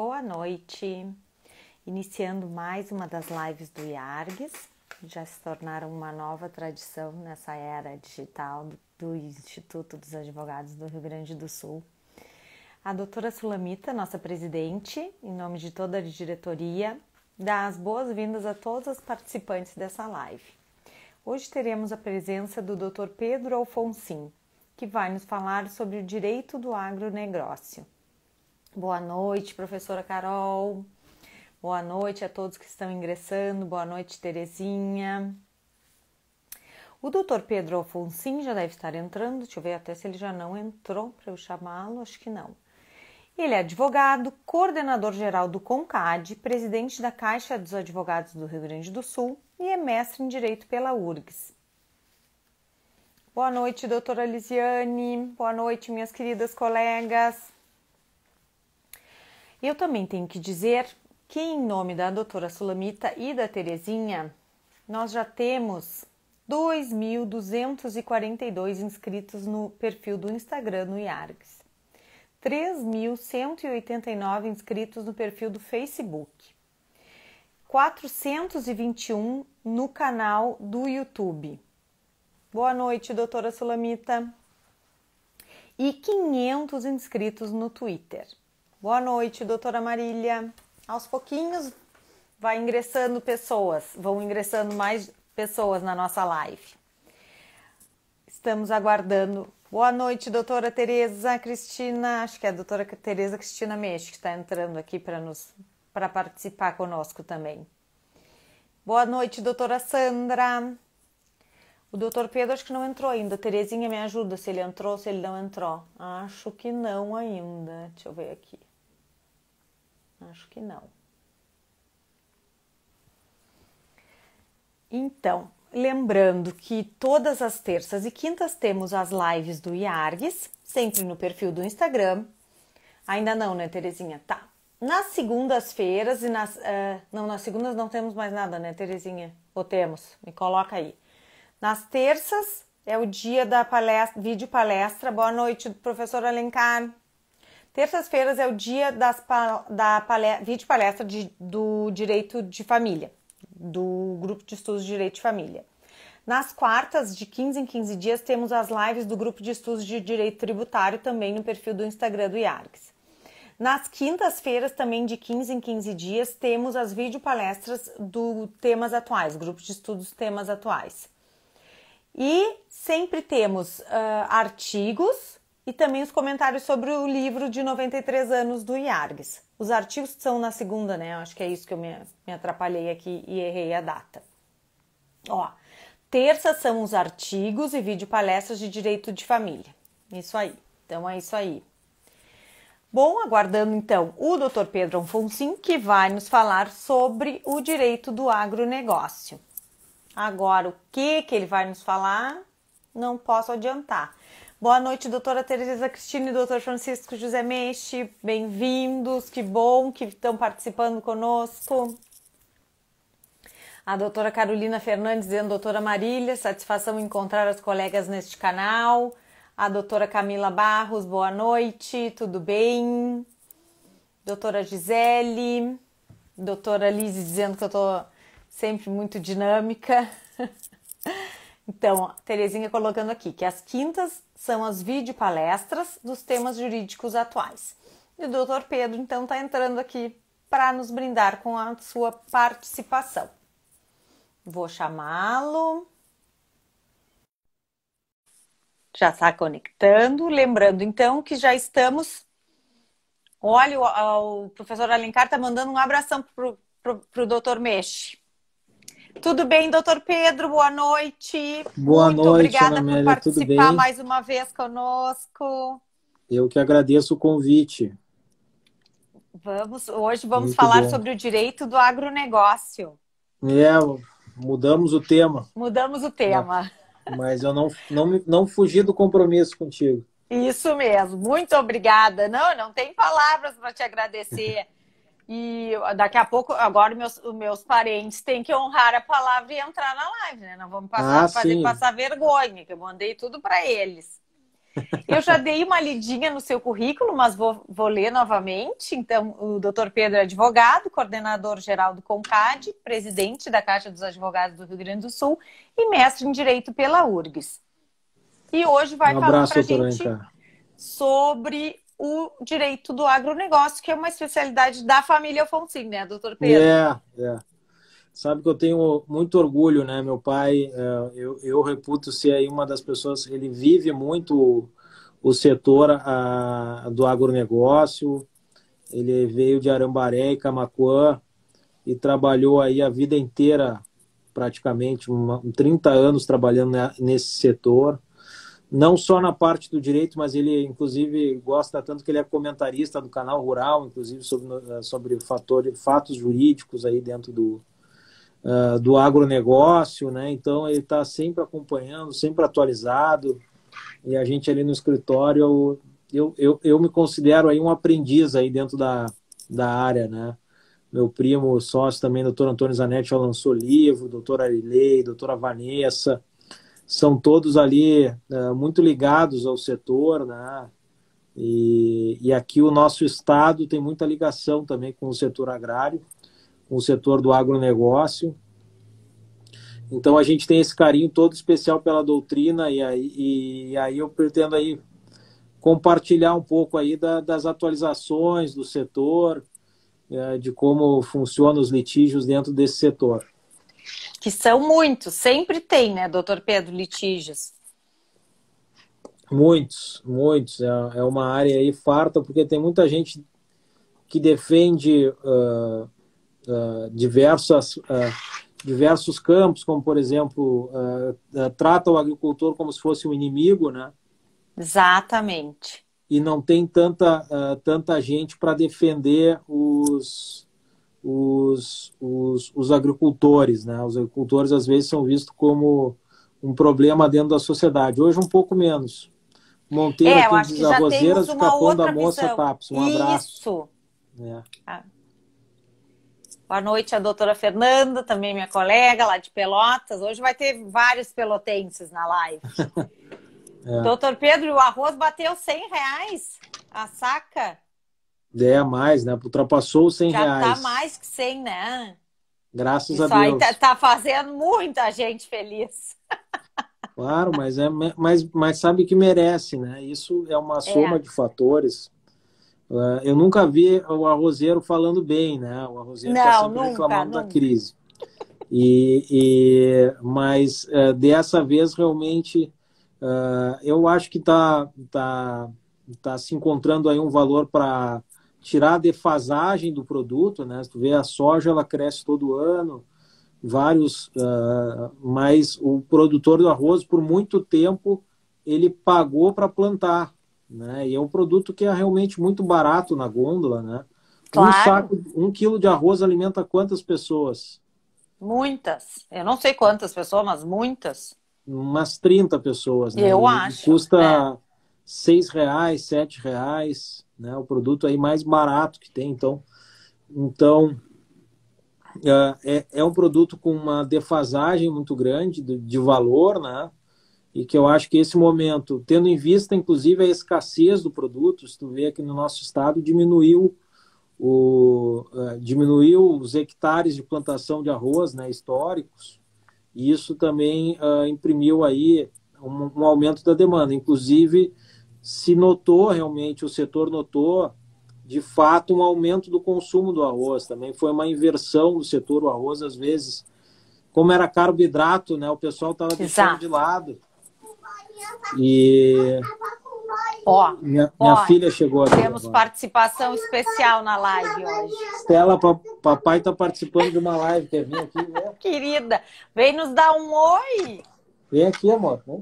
Boa noite. Iniciando mais uma das lives do IARGS, já se tornaram uma nova tradição nessa era digital do Instituto dos Advogados do Rio Grande do Sul. A doutora Sulamita, nossa presidente, em nome de toda a diretoria, dá as boas-vindas a todos os participantes dessa live. Hoje teremos a presença do Dr. Pedro Alfonsin, que vai nos falar sobre o direito do agronegócio. Boa noite, professora Carol. Boa noite a todos que estão ingressando. Boa noite, Terezinha. O doutor Pedro Alfonsin já deve estar entrando. Deixa eu ver até se ele já não entrou para eu chamá-lo. Acho que não. Ele é advogado, coordenador-geral do CONCAD, presidente da Caixa dos Advogados do Rio Grande do Sul e é mestre em Direito pela URGS. Boa noite, doutora Lisiane. Boa noite, minhas queridas colegas. Eu também tenho que dizer que, em nome da doutora Sulamita e da Terezinha, nós já temos 2.242 inscritos no perfil do Instagram no IARGS, 3.189 inscritos no perfil do Facebook, 421 no canal do YouTube. Boa noite, doutora Sulamita. E 500 inscritos no Twitter. Boa noite, doutora Marília. Aos pouquinhos vai ingressando pessoas, vão ingressando mais pessoas na nossa live. Estamos aguardando. Boa noite, doutora Tereza Cristina, acho que é a doutora Tereza Cristina Meixe que está entrando aqui para participar conosco também. Boa noite, doutora Sandra. O doutor Pedro acho que não entrou ainda. Terezinha, me ajuda se ele entrou ou se ele não entrou. Acho que não ainda. Deixa eu ver aqui. Acho que não. Então, lembrando que todas as terças e quintas temos as lives do IARGS, sempre no perfil do Instagram. Ainda não, né, Terezinha? Tá. Nas segundas-feiras e nas segundas não temos mais nada, né, Terezinha? Ou temos? Me coloca aí. Nas terças é o dia da palestra, vídeo palestra. Boa noite, professor Alencar. Terças-feiras é o dia da vídeo palestra do Direito de Família, do Grupo de Estudos de Direito de Família. Nas quartas, de 15 em 15 dias, temos as lives do Grupo de Estudos de Direito Tributário, também no perfil do Instagram do IARGS. Nas quintas-feiras, também de 15 em 15 dias, temos as videopalestras do Temas Atuais, Grupo de Estudos Temas Atuais. E sempre temos artigos e também os comentários sobre o livro de 93 anos do IARGS. Os artigos são na segunda, né? Acho que é isso que eu me atrapalhei aqui e errei a data. Ó, terça são os artigos e videopalestras de direito de família. Isso aí. Então é isso aí. Bom, aguardando então o Dr. Pedro Alfonsin, que vai nos falar sobre o direito do agronegócio. Agora, o que ele vai nos falar, não posso adiantar. Boa noite, doutora Tereza Cristina e doutor Francisco José Meixe. Bem-vindos, que bom que estão participando conosco. A doutora Carolina Fernandes dizendo, doutora Marília, satisfação em encontrar as colegas neste canal. A doutora Camila Barros, boa noite, tudo bem? Doutora Gisele, doutora Lise dizendo que eu estou sempre muito dinâmica. Então, Terezinha colocando aqui que as quintas são as videopalestras dos temas jurídicos atuais. E o doutor Pedro, então, está entrando aqui para nos brindar com a sua participação. Vou chamá-lo. Já está conectando. Lembrando, então, que já estamos... Olha, o professor Alencar está mandando um abração para o doutor Meixe. Tudo bem, doutor Pedro? Boa noite. Boa Muito noite, obrigada Ana por Amélia, tudo participar bem? mais uma vez conosco. Eu que agradeço o convite. Hoje vamos Muito falar bom. sobre o direito do agronegócio. Mudamos o tema, Mudamos o ma- tema. mas eu não fugi do compromisso contigo. Isso mesmo. Muito obrigada. Não tem palavras para te agradecer. E daqui a pouco, agora os meus parentes têm que honrar a palavra e entrar na live, né? Não vamos fazer Sim, passar vergonha, que eu mandei tudo para eles. Eu já dei uma lidinha no seu currículo, mas vou ler novamente. Então, o doutor Pedro é advogado, coordenador geral do CONCAD, presidente da Caixa dos Advogados do Rio Grande do Sul e mestre em Direito pela URGS. E hoje vai Um falar abraço, para a doutor gente Anca. sobre o direito do agronegócio, que é uma especialidade da família Alfonsine, né, doutor Pedro? É. Sabe que eu tenho muito orgulho, né? Meu pai, eu reputo ser aí uma das pessoas, ele vive muito o setor do agronegócio. Ele veio de Arambaré e Camaquã e trabalhou aí a vida inteira, praticamente 30 anos trabalhando nesse setor. Não só na parte do direito, mas ele, inclusive, gosta tanto que ele é comentarista do Canal Rural, inclusive, sobre fatos jurídicos aí dentro do agronegócio, né? Então, ele está sempre acompanhando, sempre atualizado, e a gente ali no escritório, eu me considero aí um aprendiz aí dentro da área, né? Meu primo sócio também, doutor Antônio Zanetti, já lançou livro, doutora Arilei, doutora Vanessa, são todos ali muito ligados ao setor, né? E aqui o nosso estado tem muita ligação também com o setor agrário, com o setor do agronegócio. Então a gente tem esse carinho todo especial pela doutrina e aí eu pretendo aí compartilhar um pouco aí das atualizações do setor, de como funcionam os litígios dentro desse setor. Que são muitos, sempre tem, né, doutor Pedro, litígios? Muitos. É uma área aí farta, porque tem muita gente que defende diversos campos, como, por exemplo, trata o agricultor como se fosse um inimigo, né? Exatamente. E não tem tanta gente para defender os agricultores, né? Os agricultores, às vezes, são vistos como um problema dentro da sociedade. Hoje, um pouco menos. Monteiro Eu aqui acho diz que já Arrozeiras temos de uma Capão da outra Moça visão. Taps. Um abraço. Isso. É. Boa noite, a doutora Fernanda, também minha colega lá de Pelotas. Hoje vai ter vários pelotenses na live. Doutor Pedro, o arroz bateu R$100 a saca? Mais, né? Ultrapassou os R$100. Já tá mais que 100, né? Graças Isso a Deus. aí tá fazendo muita gente feliz. Claro, mas sabe que merece, né? Isso é uma soma de fatores. Eu nunca vi o arrozeiro falando bem, né? O arrozeiro está sempre reclamando da crise. Mas dessa vez realmente eu acho que tá se encontrando aí um valor para tirar a defasagem do produto, né? Se tu vê a soja, ela cresce todo ano, mas o produtor do arroz, por muito tempo, ele pagou para plantar, né? E é um produto que é realmente muito barato na gôndola, né? Claro. 1 quilo de arroz alimenta quantas pessoas? Muitas. Eu não sei quantas pessoas, mas muitas. Umas 30 pessoas, né? Eu acho. Custa R$6, R$7, né? O produto aí mais barato que tem, então é um produto com uma defasagem muito grande de valor, né? E que eu acho que esse momento, tendo em vista, inclusive, a escassez do produto, se tu vê aqui no nosso estado, diminuiu os hectares de plantação de arroz, né, históricos, e isso também imprimiu aí um aumento da demanda. Inclusive, se notou realmente, o setor notou, de fato, um aumento do consumo do arroz. Também foi uma inversão do setor. O arroz, às vezes, como era carboidrato, né, o pessoal estava deixando de lado. E minha filha chegou aqui. Temos participação especial na live hoje. Estela, papai está participando de uma live. Quer vir aqui? Né? Querida, vem nos dar um oi. Vem aqui, amor. Vem.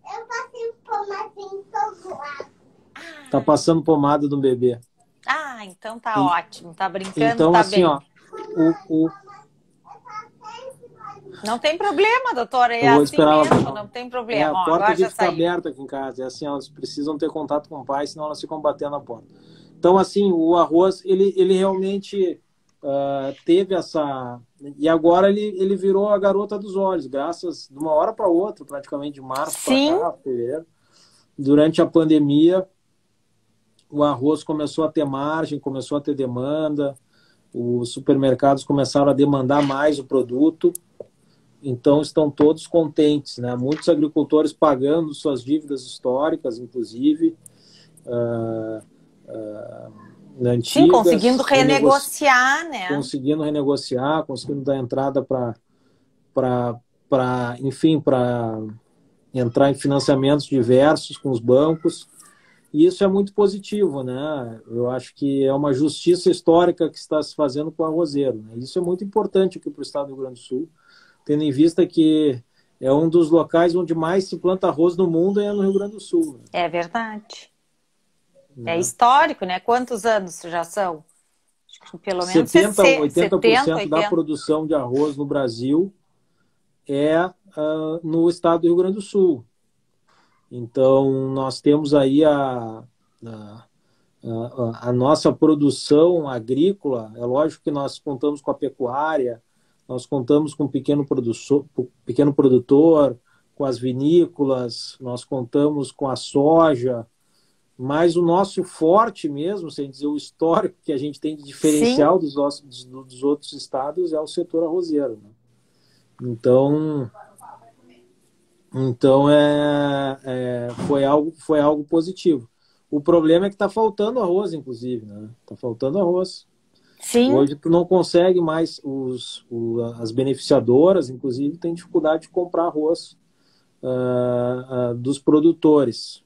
Eu passei pomadinho todo lado. Tá passando pomada do bebê. Então tá ótimo. Tá brincando, então, tá assim, bem. Ó, Não tem problema, doutora. É vou assim esperar mesmo, não tem problema. a porta agora já fica saiu. aberta aqui em casa. É assim, elas precisam ter contato com o pai, senão elas ficam batendo na porta. Então, assim, o arroz, ele realmente teve essa... E agora ele virou a garota dos olhos, graças de uma hora para outra, praticamente de março para cá, fevereiro. durante a pandemia, o arroz começou a ter margem, começou a ter demanda, os supermercados começaram a demandar mais o produto, então estão todos contentes, né? Muitos agricultores pagando suas dívidas históricas, inclusive, antigas. Sim, conseguindo renegociar, né? Conseguindo renegociar, conseguindo dar entrada enfim, para entrar em financiamentos diversos com os bancos. E isso é muito positivo, né? Eu acho que é uma justiça histórica que está se fazendo com o arrozeiro, né? Isso é muito importante aqui para o estado do Rio Grande do Sul, tendo em vista que é um dos locais onde mais se planta arroz no mundo é no Rio Grande do Sul. Né? É verdade. É histórico, né? Quantos anos já são? Acho que pelo menos 70 a 80% 70, 80. da produção de arroz no Brasil é no estado do Rio Grande do Sul. Então, nós temos aí a nossa produção agrícola. É lógico que nós contamos com a pecuária, nós contamos com o pequeno produtor, com as vinícolas, nós contamos com a soja, mas o nosso forte mesmo, sem dizer o histórico que a gente tem de diferencial dos outros estados, é o setor arrozeiro. Né? Então foi algo positivo. O problema é que está faltando arroz, inclusive, né? Está faltando arroz. Sim. Hoje tu não consegue mais, as beneficiadoras, inclusive, têm dificuldade de comprar arroz dos produtores.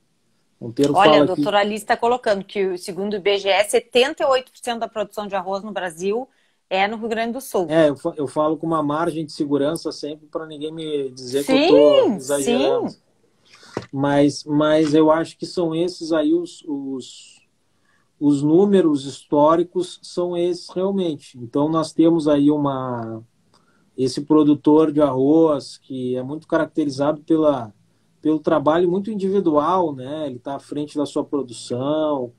Olha, a doutora Alice está colocando que, segundo o IBGE, 78% da produção de arroz no Brasil é no Rio Grande do Sul. Eu falo com uma margem de segurança sempre para ninguém me dizer que eu estou exagerando. Sim. Mas eu acho que são esses aí os números históricos, são esses realmente. Então nós temos aí esse produtor de arroz que é muito caracterizado pelo trabalho muito individual, né? Ele está à frente da sua produção.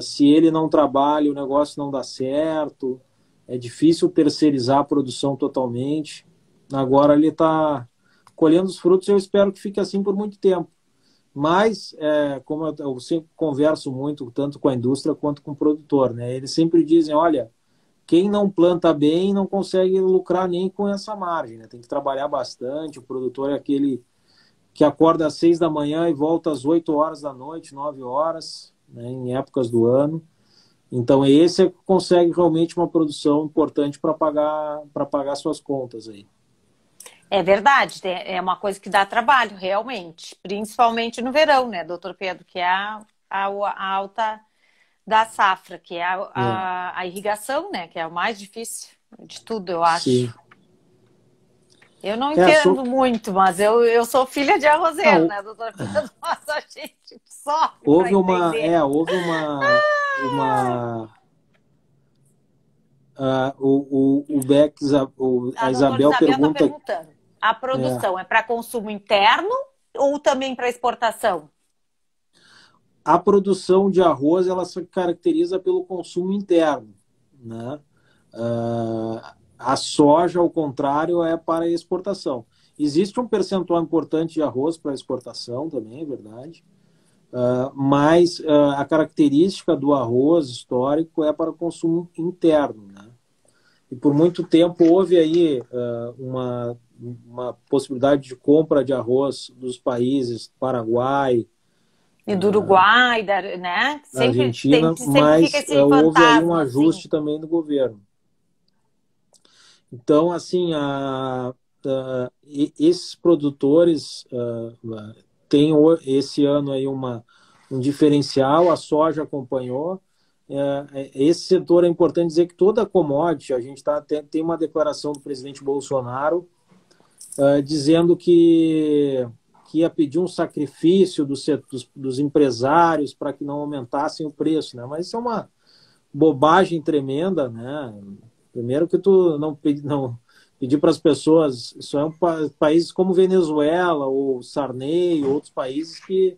Se ele não trabalha, o negócio não dá certo. É difícil terceirizar a produção totalmente. Agora ele está colhendo os frutos e eu espero que fique assim por muito tempo. Mas, como eu sempre converso muito, tanto com a indústria quanto com o produtor, né? Eles sempre dizem, olha, quem não planta bem não consegue lucrar nem com essa margem, né? Tem que trabalhar bastante. O produtor é aquele que acorda às 6 da manhã e volta às 8 horas da noite, 9 horas, né, em épocas do ano. Então, esse é que consegue realmente uma produção importante para pagar suas contas aí. É verdade, é uma coisa que dá trabalho, realmente. Principalmente no verão, né, doutor Pedro? Que é a alta da safra, que é a irrigação, né? Que é o mais difícil de tudo, eu acho. Sim. Eu não entendo muito, mas eu sou filha de arrozeiro, né, doutor Pedro? Mas a gente sofre. Houve a Isabel pergunta... Tá perguntando, a produção é para consumo interno ou também para exportação? A produção de arroz, ela se caracteriza pelo consumo interno, né? A soja, ao contrário, é para exportação. Existe um percentual importante de arroz para exportação também, é verdade. Mas a característica do arroz histórico é para o consumo interno, né? E por muito tempo houve aí uma possibilidade de compra de arroz dos países Paraguai e do Uruguai, né? Sempre, Argentina, mas houve aí um ajuste também do governo. Então, assim, esses produtores têm esse ano aí um diferencial, a soja acompanhou. Esse setor é importante dizer que toda commodity, a gente tem uma declaração do presidente Bolsonaro dizendo que ia pedir um sacrifício dos empresários para que não aumentassem o preço, né? Mas isso é uma bobagem tremenda, né? Primeiro que tu não pedir para as pessoas, isso é países como Venezuela ou Sarney, outros países que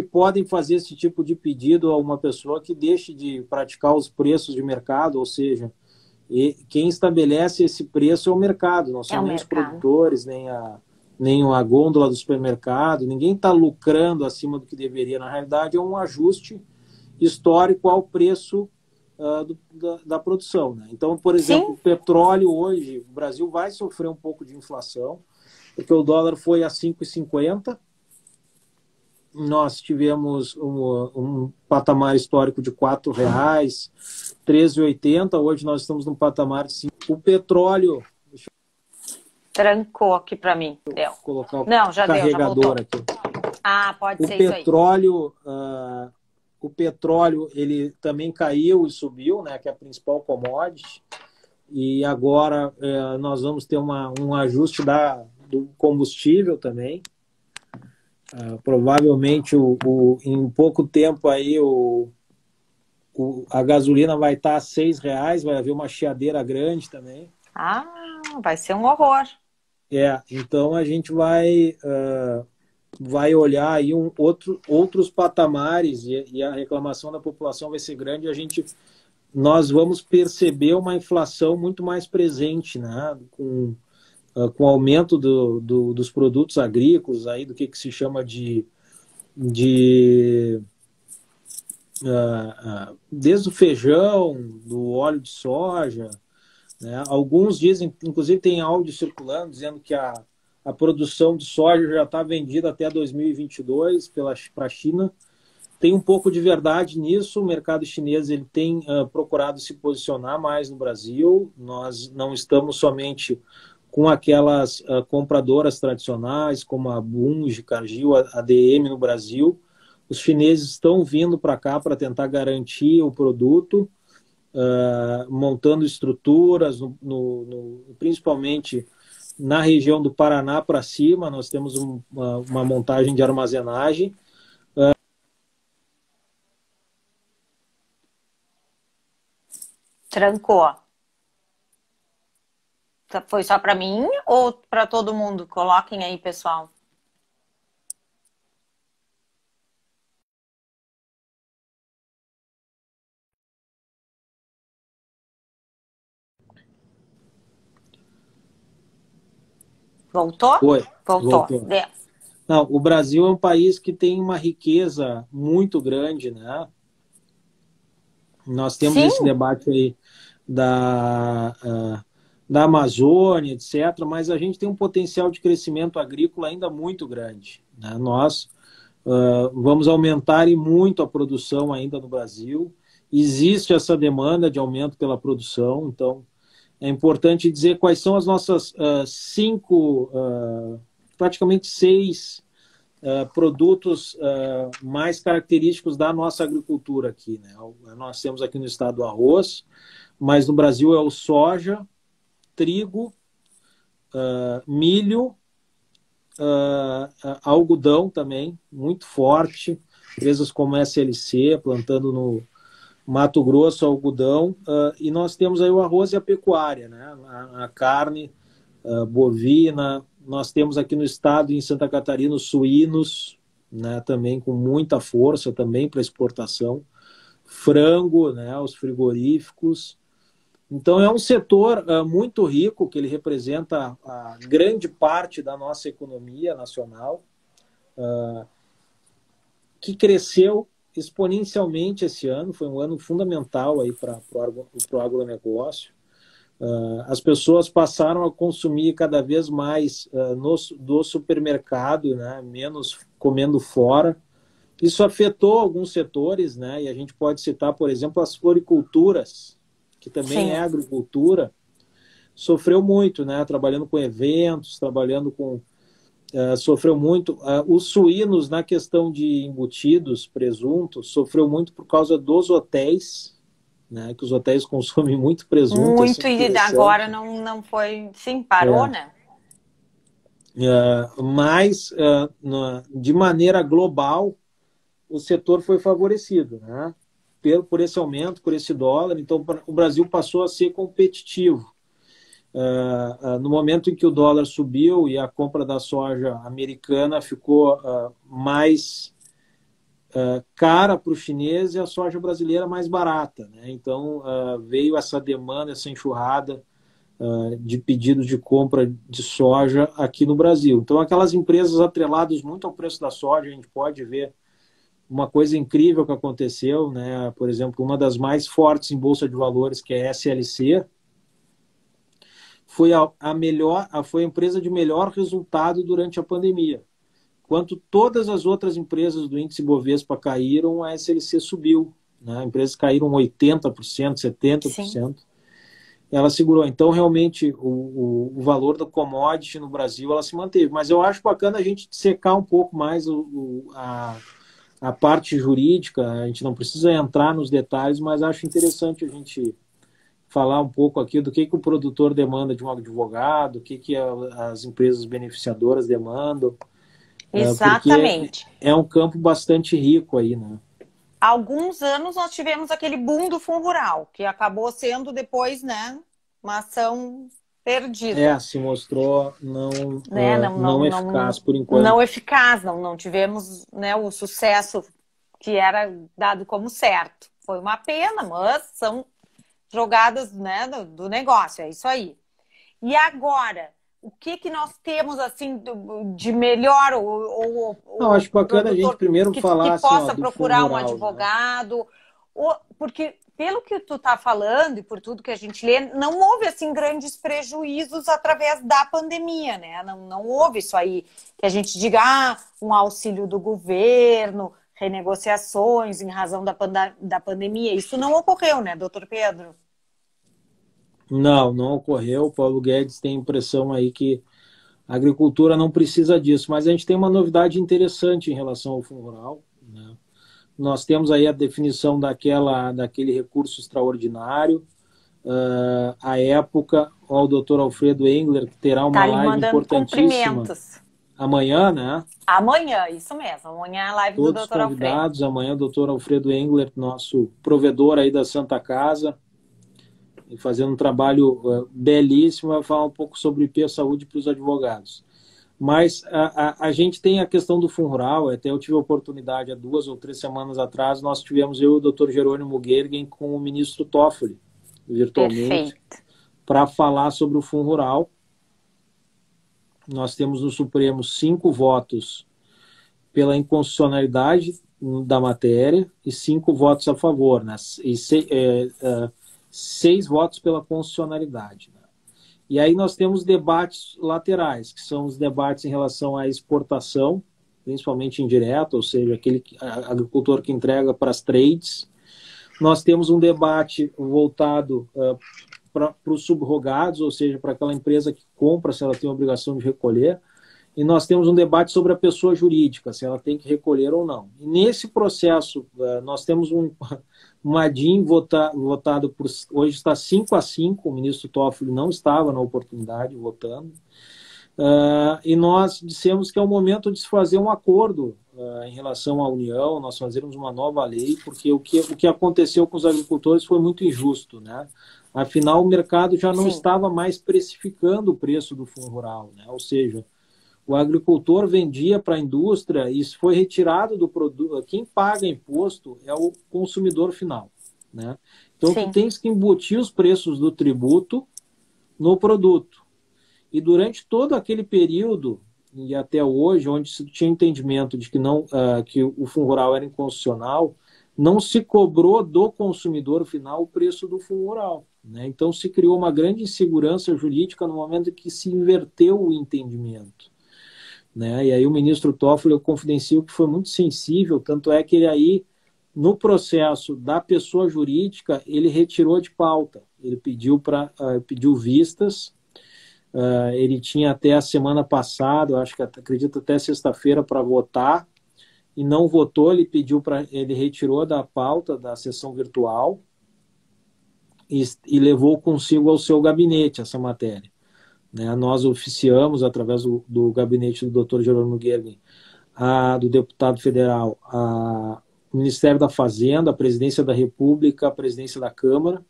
podem fazer esse tipo de pedido a uma pessoa que deixe de praticar os preços de mercado, ou seja, quem estabelece esse preço é o mercado, não são nem os produtores, nem nem a gôndola do supermercado, ninguém está lucrando acima do que deveria. Na realidade, é um ajuste histórico ao preço da produção. Né? Então, por exemplo, Sim. o petróleo hoje, o Brasil vai sofrer um pouco de inflação, porque o dólar foi a 5,50. Nós tivemos um patamar histórico de R$ 4,00, 13,80. Hoje nós estamos num patamar de 5. O petróleo... Trancou aqui para mim. Deu. Colocar o Não, já deu, já voltou. carregador aqui. Ah, pode O ser isso aí. O petróleo, ele também caiu e subiu, né, que é a principal commodity. E agora nós vamos ter um ajuste do combustível também. Provavelmente em pouco tempo aí a gasolina vai estar a R$ 6, vai haver uma chiadeira grande também. Ah, vai ser um horror. Então a gente vai olhar aí outros patamares e a reclamação da população vai ser grande. Nós vamos perceber uma inflação muito mais presente, né? Com o aumento dos produtos agrícolas, aí, do que se chama desde o feijão, do óleo de soja. Né? Alguns dizem, inclusive tem áudio circulando, dizendo que a produção de soja já está vendida até 2022 para a China. Tem um pouco de verdade nisso. O mercado chinês ele tem procurado se posicionar mais no Brasil. Nós não estamos somente com aquelas compradoras tradicionais, como a Bunge, Cargill, a ADM no Brasil. Os chineses estão vindo para cá para tentar garantir o produto, montando estruturas, principalmente na região do Paraná para cima. Nós temos uma montagem de armazenagem. Trancou. Foi só para mim ou para todo mundo? Coloquem aí, pessoal. Voltou? Foi. Voltou. Não, o Brasil é um país que tem uma riqueza muito grande, né? Nós temos esse debate aí da Amazônia, etc., mas a gente tem um potencial de crescimento agrícola ainda muito grande. Né? Nós vamos aumentar e muito a produção ainda no Brasil. Existe essa demanda de aumento pela produção, então é importante dizer quais são as nossas praticamente 6 produtos mais característicos da nossa agricultura aqui. Né? Nós temos aqui no estado o arroz, mas no Brasil é o soja, trigo, milho, algodão também, muito forte. Empresas como a SLC, plantando no Mato Grosso, algodão. E nós temos aí o arroz e a pecuária, né? A carne bovina. Nós temos aqui no estado, em Santa Catarina, os suínos, né? Também com muita força também para exportação. Frango, né? Os frigoríficos. Então é um setor muito rico, que ele representa a grande parte da nossa economia nacional, que cresceu exponencialmente esse ano. Foi um ano fundamental aí para o agronegócio. As pessoas passaram a consumir cada vez mais do supermercado, né? Menos comendo fora. Isso afetou alguns setores, né? E a gente pode citar, por exemplo, as floriculturas, que também é agricultura, sofreu muito, né? Trabalhando com eventos, sofreu muito. Os suínos, na questão de embutidos, presuntos, sofreu muito por causa dos hotéis, né? Que os hotéis consomem muito presunto. Muito, e agora não foi... Sim, parou, né? Mas, de maneira global, o setor foi favorecido, né? Por esse aumento, por esse dólar. Então, o Brasil passou a ser competitivo. No momento em que o dólar subiu e a compra da soja americana ficou mais cara para o chinês, e a soja brasileira mais barata, né? Então, veio essa demanda, essa enxurrada de pedidos de compra de soja aqui no Brasil. Então, aquelas empresas atreladas muito ao preço da soja, a gente pode ver uma coisa incrível que aconteceu, né? Por exemplo, uma das mais fortes em Bolsa de Valores, que é a SLC, foi foi a empresa de melhor resultado durante a pandemia. Enquanto todas as outras empresas do índice Bovespa caíram, a SLC subiu, né? Empresas caíram 80%, 70%. Sim. Ela segurou. Então, realmente, o valor da commodity no Brasil, ela se manteve. Mas eu acho bacana a gente secar um pouco mais a parte jurídica. A gente não precisa entrar nos detalhes, mas acho interessante a gente falar um pouco aqui do que o produtor demanda de um advogado, o que as empresas beneficiadoras demandam. Exatamente. Porque é um campo bastante rico aí, né? Há alguns anos nós tivemos aquele boom do Fundo Rural, que acabou sendo depois, né, uma ação perdida. Se mostrou não eficaz por enquanto. Não eficaz, não tivemos, né, o sucesso que era dado como certo. Foi uma pena, mas são jogadas, né, do negócio, é isso aí. E agora, o que nós temos assim de melhor? Não, acho bacana a gente primeiro falar que possa assim, procurar rural, um advogado, né? Porque pelo que tu tá falando e por tudo que a gente lê, não houve assim grandes prejuízos através da pandemia, né? Não houve isso aí que a gente diga um auxílio do governo, renegociações em razão da pandemia. Isso não ocorreu, né, doutor Pedro? Não ocorreu. O Paulo Guedes tem a impressão aí que a agricultura não precisa disso, mas a gente tem uma novidade interessante em relação ao Fundo Rural, né? Nós temos aí a definição daquele recurso extraordinário. À época, o doutor Alfredo Engler terá uma live importantíssima. Amanhã, né? Amanhã, isso mesmo. Amanhã é a live do doutor Alfredo. Todos convidados. Amanhã o doutor Alfredo Engler, nosso provedor aí da Santa Casa, fazendo um trabalho belíssimo, vai falar um pouco sobre IP Saúde para os advogados. Mas a gente tem a questão do Fundo Rural. Até eu tive a oportunidade, há 2 ou 3 semanas atrás, nós tivemos eu e o doutor Jerônimo Gergen com o ministro Toffoli, virtualmente, para falar sobre o Fundo Rural. Nós temos no Supremo 5 votos pela inconstitucionalidade da matéria e 5 votos a favor, né? E 6 votos pela constitucionalidade, né? E aí nós temos debates laterais, que são os debates em relação à exportação, principalmente indireta, ou seja, aquele agricultor que entrega para as trades. Nós temos um debate voltado para os subrogados, ou seja, para aquela empresa que compra, se ela tem a obrigação de recolher. E nós temos um debate sobre a pessoa jurídica, se ela tem que recolher ou não. E nesse processo, nós temos um ADIM votado por... Hoje está 5-5, o ministro Toffoli não estava na oportunidade votando. E nós dissemos que é o momento de se fazer um acordo em relação à União, nós fazermos uma nova lei, porque o que aconteceu com os agricultores foi muito injusto, né? Afinal, o mercado já não estava mais precificando o preço do Fundo Rural, né? Ou seja, o agricultor vendia para a indústria e isso foi retirado do produto. Quem paga imposto é o consumidor final, né? Então, tu tens que embutir os preços do tributo no produto. E durante todo aquele período, e até hoje, onde se tinha entendimento de que o Fundo Rural era inconstitucional, não se cobrou do consumidor final o preço do Fundo Rural, né? Então, se criou uma grande insegurança jurídica no momento em que se inverteu o entendimento, né? E aí o ministro Toffoli, eu confidencio que foi muito sensível, tanto é que ele aí, no processo da pessoa jurídica, ele retirou de pauta. Ele pediu vistas. Ele tinha até a semana passada, eu acho que acredito até sexta-feira, para votar, e não votou. Ele retirou da pauta da sessão virtual e levou consigo ao seu gabinete essa matéria, né? Nós oficiamos, através do gabinete do Dr. Jerônimo Gergen, do deputado federal, o Ministério da Fazenda, a Presidência da República, a Presidência da Câmara,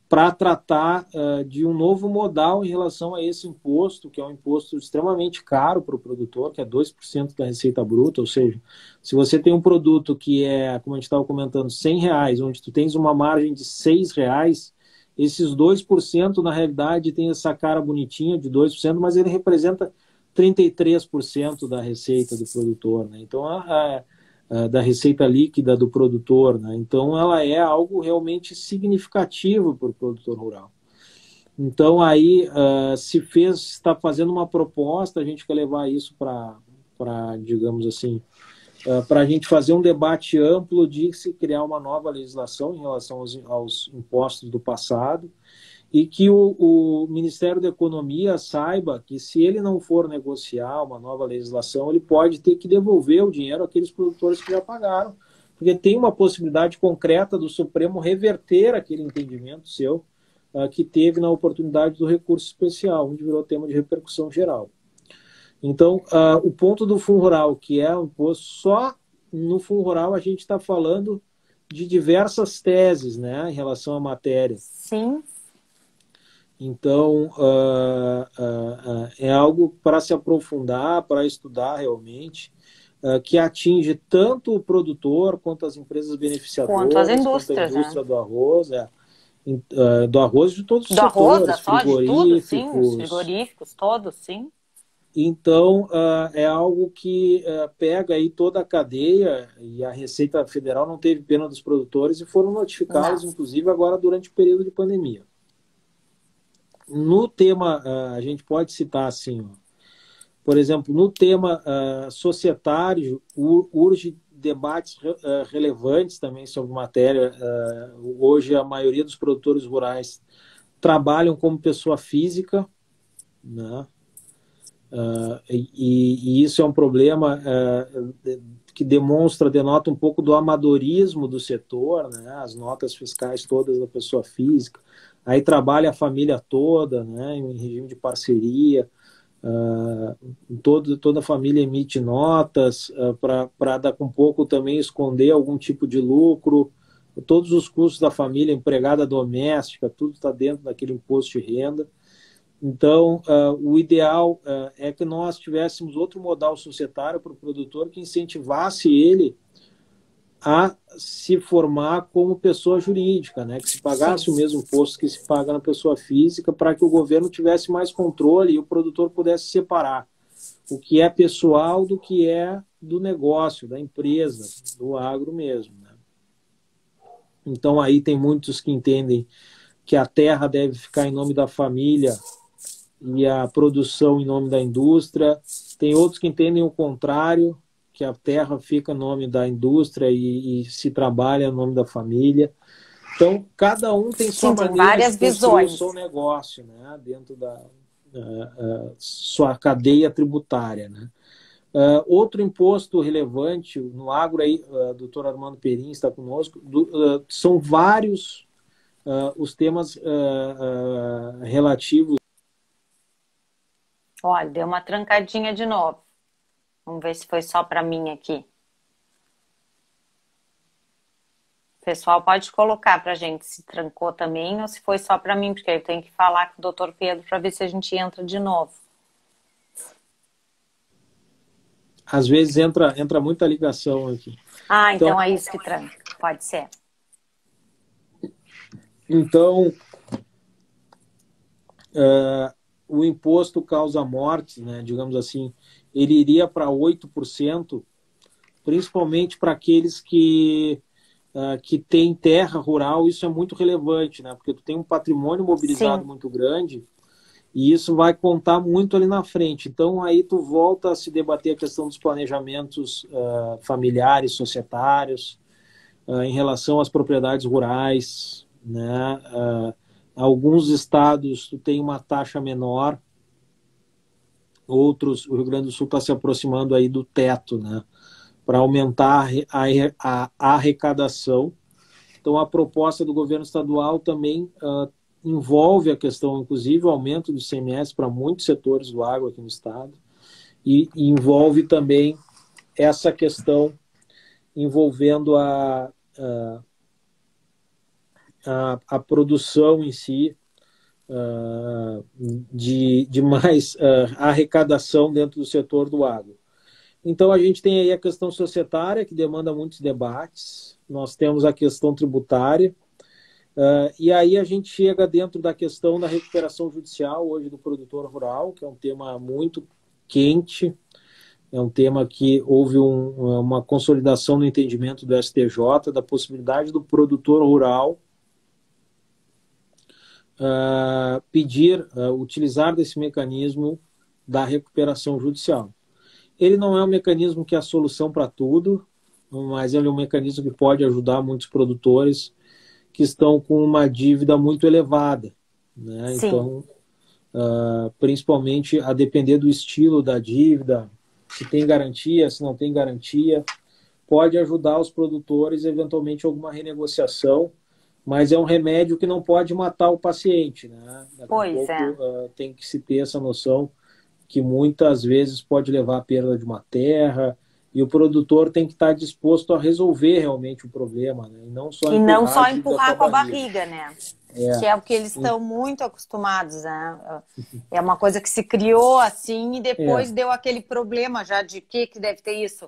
para tratar de um novo modal em relação a esse imposto, que é um imposto extremamente caro para o produtor, que é 2% da receita bruta. Ou seja, se você tem um produto que é, como a gente estava comentando, R$100, onde tu tens uma margem de R$6, Esses 2%, na realidade, tem essa cara bonitinha de 2%, mas ele representa 33% da receita do produtor, né? Então, da receita líquida do produtor, né? Então, ela é algo realmente significativo para o produtor rural. Então, aí está fazendo uma proposta, a gente quer levar isso para digamos assim, para a gente fazer um debate amplo de se criar uma nova legislação em relação aos impostos do passado e que o Ministério da Economia saiba que se ele não for negociar uma nova legislação, ele pode ter que devolver o dinheiro àqueles produtores que já pagaram, porque tem uma possibilidade concreta do Supremo reverter aquele entendimento seu que teve na oportunidade do recurso especial, onde virou tema de repercussão geral. Então, o ponto do Fundo Rural, que é um imposto só no Fundo Rural, a gente está falando de diversas teses, né, em relação à matéria. Sim. Então, é algo para se aprofundar, para estudar realmente, que atinge tanto o produtor quanto as empresas beneficiadoras, quanto as indústrias, quanto a indústria do arroz, do arroz de todos os do arroz, setores, só de tudo, sim, os frigoríficos. frigoríficos, todos, sim. Então, é algo que pega aí toda a cadeia, e a Receita Federal não teve pena dos produtores e foram notificados, inclusive, agora durante o período de pandemia. No tema, a gente pode citar assim, ó, por exemplo, no tema societário, urge debates relevantes também sobre matéria. Hoje, a maioria dos produtores rurais trabalham como pessoa física, né? E isso é um problema que denota um pouco do amadorismo do setor, né? As notas fiscais todas da pessoa física. Aí trabalha a família toda, né? Em regime de parceria. Toda a família emite notas para dar com pouco também esconder algum tipo de lucro. Todos os custos da família, empregada doméstica, tudo está dentro daquele imposto de renda. Então, o ideal é que nós tivéssemos outro modal societário para o produtor que incentivasse ele a se formar como pessoa jurídica, né? Que se pagasse Sim. o mesmo imposto que se paga na pessoa física, para que o governo tivesse mais controle e o produtor pudesse separar o que é pessoal do que é do negócio, da empresa, do agro mesmo, né? Então, aí tem muitos que entendem que a terra deve ficar em nome da família e a produção em nome da indústria. Tem outros que entendem o contrário, que a terra fica em nome da indústria e se trabalha em nome da família. Então, cada um tem sua maneira de construir o seu negócio, né? Dentro da sua cadeia tributária, né? Outro imposto relevante no agro, aí, o doutor Armando Perin está conosco, são vários os temas relativos. Olha, deu uma trancadinha de novo. Vamos ver se foi só para mim aqui. Pessoal, pode colocar para a gente se trancou também ou se foi só para mim, porque eu tenho que falar com o doutor Pedro para ver se a gente entra de novo. Às vezes entra muita ligação aqui. Então é isso que tranca. Pode ser. Então, o imposto causa mortes, né, digamos assim, ele iria para 8%, principalmente para aqueles que têm terra rural. Isso é muito relevante, né, porque tu tem um patrimônio mobilizado Sim. muito grande e isso vai contar muito ali na frente. Então, aí tu volta a se debater a questão dos planejamentos familiares, societários, em relação às propriedades rurais, né? Alguns estados tu tem uma taxa menor, outros, o Rio Grande do Sul está se aproximando aí do teto, né? Para aumentar a arrecadação. Então, a proposta do governo estadual também envolve a questão, inclusive, o aumento do ICMS para muitos setores do agro aqui no estado, e envolve também essa questão envolvendo a produção em si, de mais arrecadação dentro do setor do agro. Então, a gente tem aí a questão societária, que demanda muitos debates. Nós temos a questão tributária, E aí a gente chega dentro da questão da recuperação judicial hoje do produtor rural, que é um tema muito quente, é um tema que houve uma consolidação no entendimento do STJ da possibilidade do produtor rural utilizar desse mecanismo da recuperação judicial. Ele não é um mecanismo que é a solução para tudo, mas ele é um mecanismo que pode ajudar muitos produtores que estão com uma dívida muito elevada, né? Então, principalmente a depender do estilo da dívida, se tem garantia, se não tem garantia, pode ajudar os produtores eventualmente alguma renegociação, mas é um remédio que não pode matar o paciente, né? Pois é. Tem que se ter essa noção que muitas vezes pode levar à perda de uma terra, e o produtor tem que estar disposto a resolver realmente o problema, né? E não só empurrar com a barriga, né? Que é o que eles estão muito acostumados, né? É uma coisa que se criou assim e depois deu aquele problema já de que deve ter isso?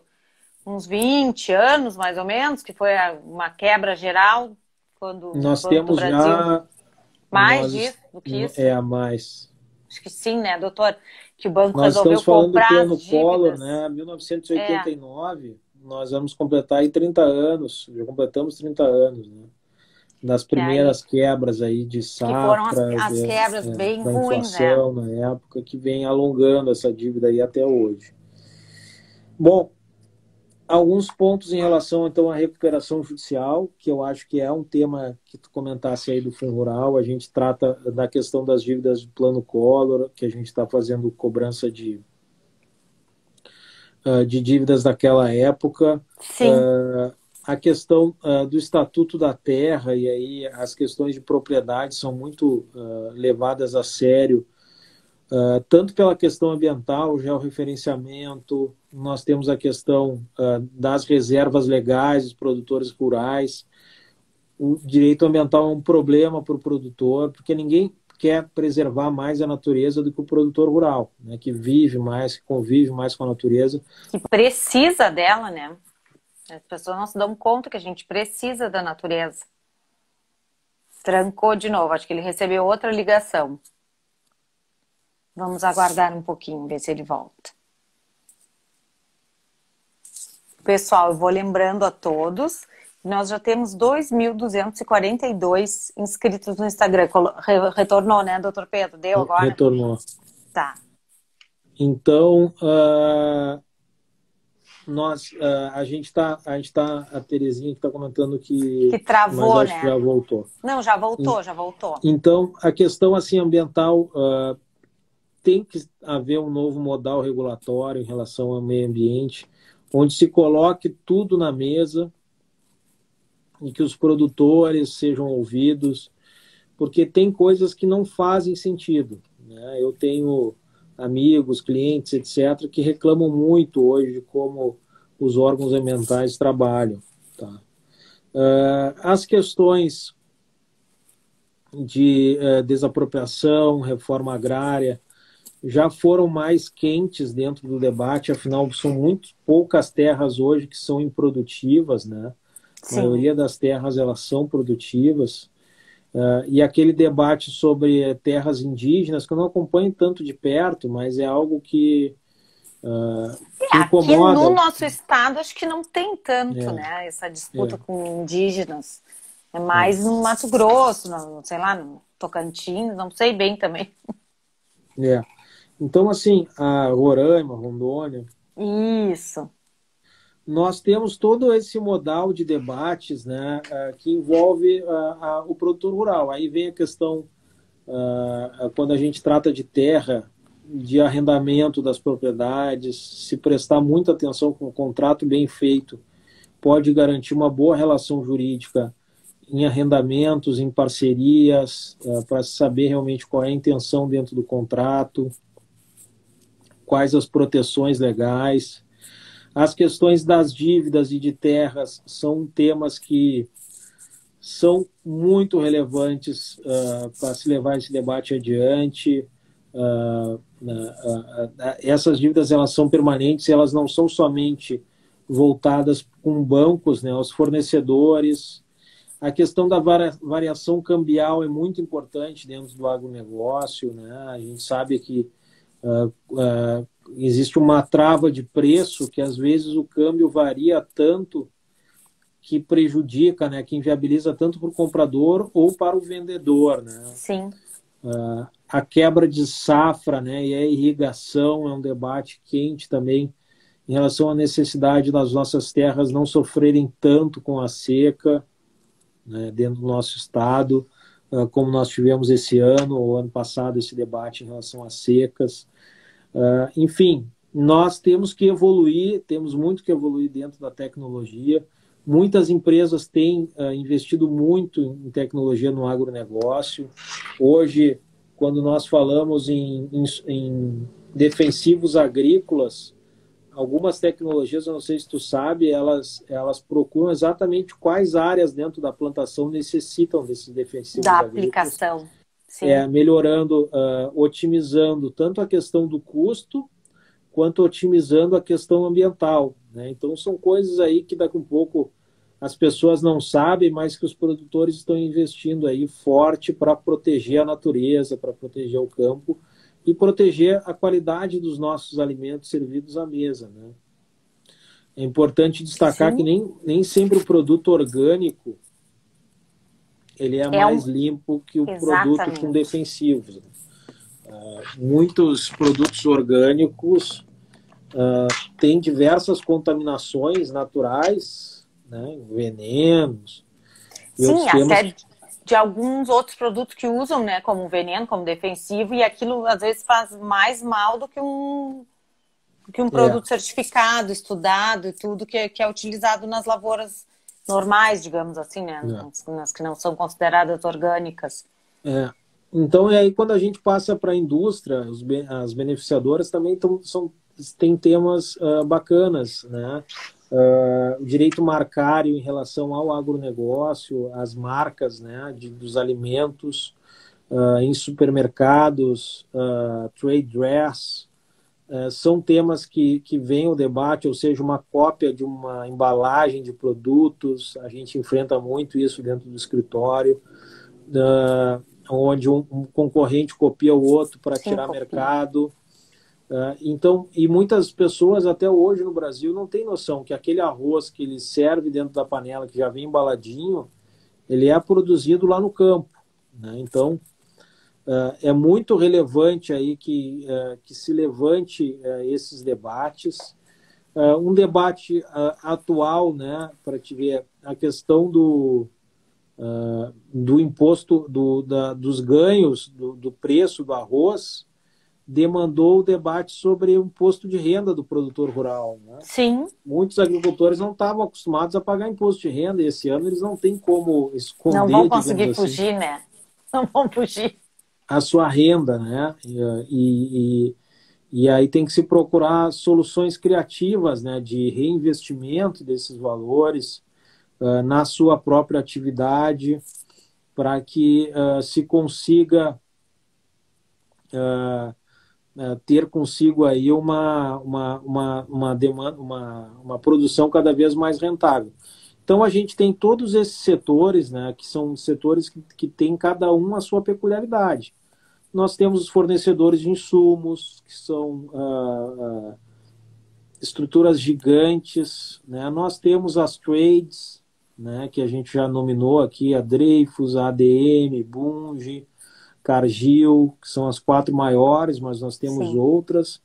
Uns 20 anos, mais ou menos, que foi uma quebra geral quando temos o Brasil... já... Mais disso do que isso? A mais. Acho que sim, né, doutor? Que o banco nós resolveu comprar plano as dívidas. Collor, né? 1989, nós vamos completar aí 30 anos, já completamos 30 anos, né? Das primeiras quebras aí de safra, que foram as quebras bem da ruins, inflação na época, que vem alongando essa dívida aí até hoje. Bom, alguns pontos em relação, então, à recuperação judicial, que eu acho que é um tema que tu comentasse aí do Fundo Rural. A gente trata da questão das dívidas do Plano Collor, que a gente está fazendo cobrança de dívidas daquela época. Sim. A questão do Estatuto da Terra, e aí as questões de propriedade são muito levadas a sério, tanto pela questão ambiental, georreferenciamento, nós temos a questão das reservas legais dos produtores rurais. O direito ambiental é um problema para o produtor, porque ninguém quer preservar mais a natureza do que o produtor rural, né, que vive mais, que convive mais com a natureza. Que precisa dela, né? As pessoas não se dão conta que a gente precisa da natureza. Trancou de novo, acho que ele recebeu outra ligação. Vamos aguardar um pouquinho, ver se ele volta. Pessoal, eu vou lembrando a todos, nós já temos 2.242 inscritos no Instagram. Retornou, né, doutor Pedro? Deu agora? Retornou. Tá. Então, a Terezinha que está comentando que travou, mas acho né? que já voltou. Não, já voltou. Então, a questão assim ambiental, tem que haver um novo modal regulatório em relação ao meio ambiente, onde se coloque tudo na mesa e que os produtores sejam ouvidos, porque tem coisas que não fazem sentido, né? Eu tenho amigos, clientes, etc., que reclamam muito hoje de como os órgãos ambientais trabalham. Tá? As questões de desapropriação, reforma agrária, já foram mais quentes dentro do debate, afinal, são muito poucas terras hoje que são improdutivas, né? Sim. A maioria das terras, elas são produtivas. E aquele debate sobre terras indígenas, que eu não acompanho tanto de perto, mas é algo que incomoda. Aqui no nosso estado, acho que não tem tanto, né? Essa disputa com indígenas. É mais no Mato Grosso, sei lá, no Tocantins, não sei bem também. Então, assim, a Roraima, Rondônia... Isso. Nós temos todo esse modal de debates, né, que envolve o produtor rural. Aí vem a questão, quando a gente trata de terra, de arrendamento das propriedades, se prestar muita atenção com o contrato bem feito, pode garantir uma boa relação jurídica em arrendamentos, em parcerias, para saber realmente qual é a intenção dentro do contrato, quais as proteções legais. As questões das dívidas e de terras são temas que são muito relevantes para se levar esse debate adiante. Essas dívidas, elas são permanentes, elas não são somente voltadas com bancos, né, aos fornecedores, A questão da variação cambial é muito importante dentro do agronegócio, né? A gente sabe que existe uma trava de preço que às vezes o câmbio varia tanto que prejudica, né? Que inviabiliza tanto para o comprador ou para o vendedor, né? Sim. A quebra de safra, né? E a irrigação é um debate quente também em relação à necessidade das nossas terras não sofrerem tanto com a seca, né, dentro do nosso estado, como nós tivemos esse ano ou ano passado, esse debate em relação às secas. Enfim, nós temos que evoluir, temos muito que evoluir dentro da tecnologia. Muitas empresas têm investido muito em tecnologia no agronegócio. Hoje, quando nós falamos em defensivos agrícolas, algumas tecnologias, eu não sei se tu sabe, elas procuram exatamente quais áreas dentro da plantação necessitam desses defensivos Da agrícolas. aplicação. Sim. Melhorando, otimizando tanto a questão do custo, quanto otimizando a questão ambiental, né? Então, são coisas aí que daqui a um pouco as pessoas não sabem, mas que os produtores estão investindo aí forte para proteger a natureza, para proteger o campo, e proteger a qualidade dos nossos alimentos servidos à mesa, né? É importante destacar que nem sempre o produto orgânico ele é mais limpo que o produto com defensivos. Muitos produtos orgânicos têm diversas contaminações naturais, né? Venenos. Sim, até de alguns outros produtos que usam, né, como veneno, como defensivo, e aquilo às vezes faz mais mal do que um produto certificado, estudado e tudo que é utilizado nas lavouras normais, digamos assim, né, nas que não são consideradas orgânicas. Então, aí quando a gente passa para a indústria, as beneficiadoras também têm temas bacanas, né? O direito marcário em relação ao agronegócio, as marcas, né, dos alimentos em supermercados, trade dress, são temas que vêm ao debate, ou seja, uma cópia de uma embalagem de produtos. A gente enfrenta muito isso dentro do escritório, onde um concorrente copia o outro para tirar mercado. Então, e muitas pessoas até hoje no Brasil não têm noção que aquele arroz que ele serve dentro da panela, que já vem embaladinho, ele é produzido lá no campo, né? Então, é muito relevante aí que se levante esses debates. Um debate atual, né, para te ver, a questão do imposto, dos ganhos do preço do arroz, demandou o debate sobre o imposto de renda do produtor rural, né? Sim. Muitos agricultores não estavam acostumados a pagar imposto de renda, e esse ano eles não têm como esconder, não vão conseguir assim, fugir, né? Não vão fugir. A sua renda, né? E aí tem que se procurar soluções criativas, né, de reinvestimento desses valores na sua própria atividade, para que se consiga ter consigo aí uma demanda, uma produção cada vez mais rentável. Então a gente tem todos esses setores, né, que são setores que têm cada um a sua peculiaridade. Nós temos os fornecedores de insumos, que são estruturas gigantes, né? Nós temos as trades, né, que a gente já nominou aqui, a Dreyfus, a ADM, Bunge, Cargill, que são as 4 maiores, mas nós temos outras